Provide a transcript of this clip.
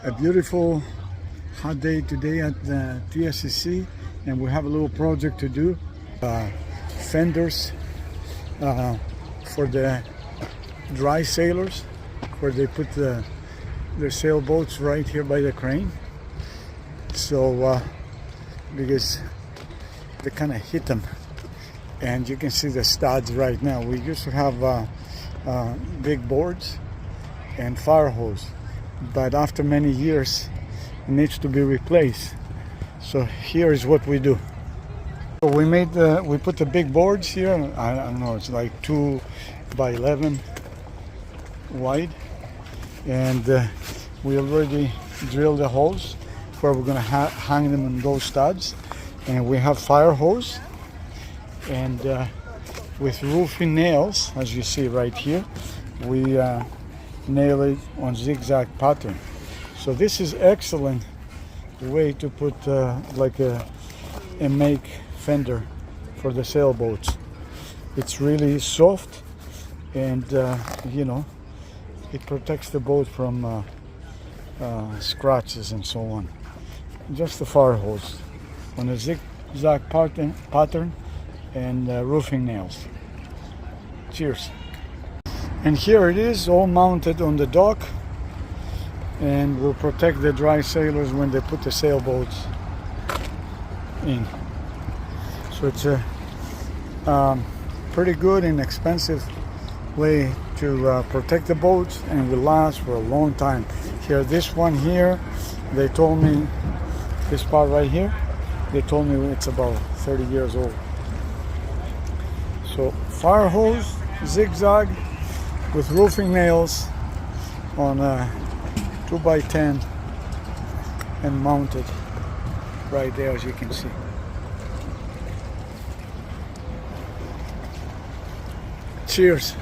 A beautiful hot day today at the TSCC, and we have a little project to do. Fenders for the dry sailors, where they put their sailboats right here by the crane. So because they kind of hit them, and you can see the studs right now. We used to have big boards and fire hose, but after many years it needs to be replaced. So here is what we do. So we put the big boards here. I don't know, it's like 2 by 11 wide, and we already drilled the holes where we're gonna hang them on those studs. And we have fire hose, and with roofing nails, as you see right here, we nail it on zigzag pattern. So this is excellent way to put like a make fender for the sailboats. It's really soft, and you know, it protects the boat from scratches and so on. Just the fire hose on a zigzag pattern and roofing nails. Cheers. And here it is, all mounted on the dock, and will protect the dry sailors when they put the sailboats in. So it's a pretty good and expensive way to protect the boats, and will last for a long time. Here, this one here, they told me, this part right here, they told me it's about 30 years old. So fire hose, zigzag with roofing nails on a 2 by 10 and mounted right there, as you can see. Cheers.